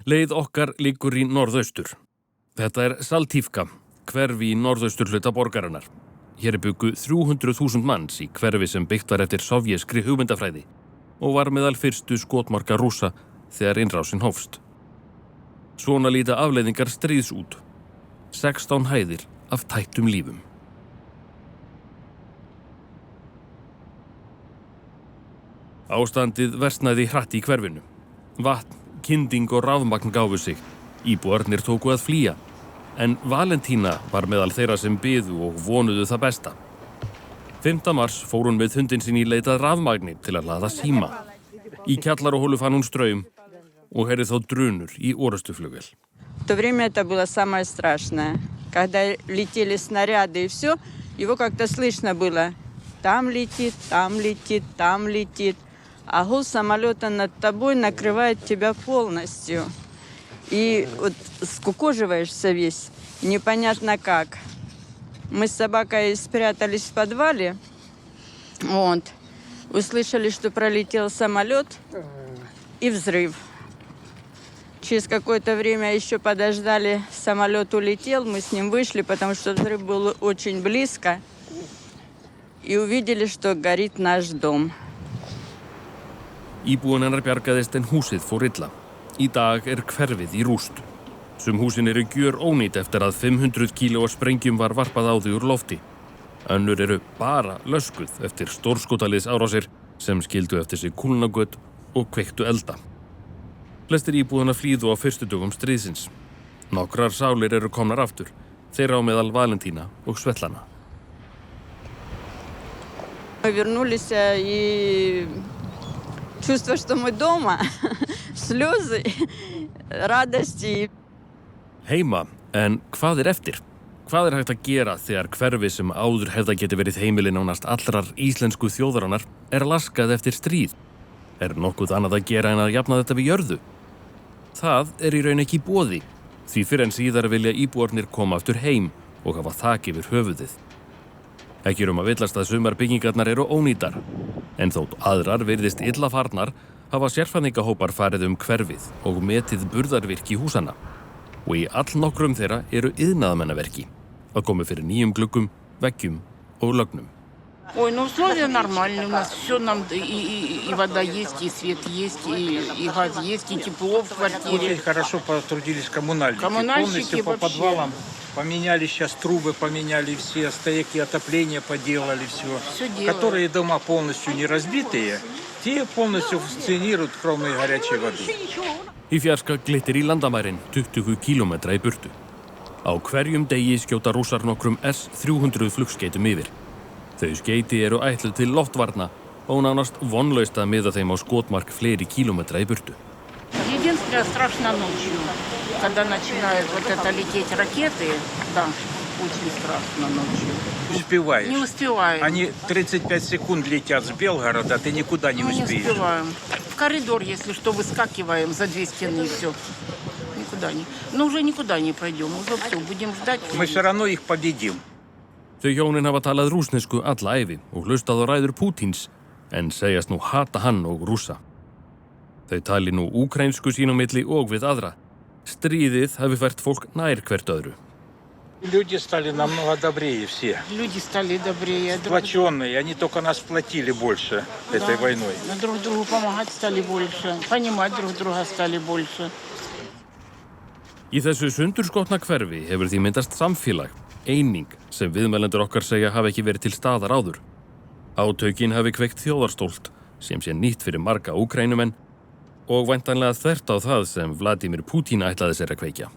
Leið okkar liggur í norðaustur. Þetta Saltívka, hverfi í norðausturhluta borgarinnar. Hér byggu 300.000 manns í hverfi sem byggt var eftir sovjeskri hugmyndafræði og var meðal fyrstu skotmarka Rússa þegar innrásin hófst. Svona líta afleiðingar stríðs út. 16 hæðir af tættum lífum. Ástandið versnaði hratt í hverfinu. Vatn, kynding og rafmagn gáfu sig. Íbúarnir tóku að flýja. En Valentína var meðal þeirra sem biðu og vonuðu það besta. 5. mars fór hún með hundinn sinn í leit að rafmagni til að hlaða síma. Í kjallaraholu fann hún straum og heyrði þá drunur í orrustuflugvél. В то время это было самое страшное. Когда летели снаряды и все, его как-то слышно было. Там летит, там летит, там летит. А гул самолета над тобой накрывает тебя полностью. И вот скукоживаешься весь, непонятно как. Мы с собакой спрятались в подвале. Вот. Услышали, что пролетел самолет и взрыв. Через какое-то время еще подождали, самолет улетел, мы с ним вышли, потому что взрыв был очень близко. И увидели, что горит наш дом. Íbúinn hennar bjargaðist en húsið fór illa. Í dag hverfið í rúst. Sum húsin eru gjörónýt eftir að 500 kílóa sprengjum var varpað á þau úr lofti. Önnur eru bara löskuð eftir stórskotaliðsárásir sem skildu eftir sig kúlnagöt og kveiktu elda. Flestir íbúðana flýðu á fyrstu dögum stríðsins. Nokkrar sálir eru komnar aftur, þeirra á meðal Valentína og Svetlana. Мы вернулись и чувство, что мы дома, слезы, радости. Heima, en hvað eftir? Hvað hægt að gera þegar hverfi sem áður hefða geti verið heimili nánast allrar íslensku þjóðarinnar laskað eftir stríð? Nokkuð annað að gera en að jafna þetta við jörðu? Það í raun ekki í boði, því fyrr en síðar vilja íbúarnir koma aftur heim og hafa þak yfir höfuðið. Ekki að villast að sumar byggingarnar eru ónýtar, en þótt aðrar virðist illa farnar hafa sérfræðingahópar farið hverfið og metið burðarvirki húsanna. Og í allnokkrum þeirra eru iðnaðarmannaverki, að komi fyrir nýjum gluggum, veggjum og lögnum. Ой, ну условия нормальные, у нас все нам и вода есть, и свет есть, и газ есть, и тепло в квартире. Очень хорошо потрудились коммунальники. Коммунальщики полностью по подвалам поменяли сейчас трубы, поменяли все, стояки отопления поделали все. Которые дома полностью не разбитые, те полностью функционируют, кроме горячей воды. Í fjarska glittir í landamærin 20 kílómetra í burtu. Á hverjum degi skjóta Rússar nokkrum S-300 flugskeytum yfir. Þau skeyti eru ætluð til loftvarna og nánast vonlaust að miða þeim á skotmark fleiri kílómetra í burtu. Единственное, страшно ночью, когда начинают вот это лететь ракеты, да, очень страшно ночью. Успеваешь. Не успеваем. Они 35 секунд летят с Белгорода, ты никуда не успеешь. Не успеваем. В коридор, если что, выскакиваем за 2 стены и все. Никуда не. Но уже никуда не пойдем, уже все, будем ждать. Мы все равно их победим. Þau hjónin hafa talað rússnesku alla ævi og hlustað á ræður Pútíns, en segjast nú hata hann og Rússa. Þau tali nú úkraínsku sín á milli og við aðra. Stríðið hafi fært fólk nær hvert öðru. Люди стали намного добрее все. Люди стали добрее. Сплоченные, они только нас сплотили больше этой войной. Друг другу помогать стали больше, понимать друг друга стали больше. Í þessu sundurskotna hverfi hefur því myndast samfélag, eining, sem viðmælendur okkar segja hafi ekki verið til staðar áður. Átökin hafi kveikt þjóðarstólt, sem sé nýtt fyrir marga Úkraínumenn og væntanlega þvert á það sem Vladimir Putin ætlaði sér að kveikja.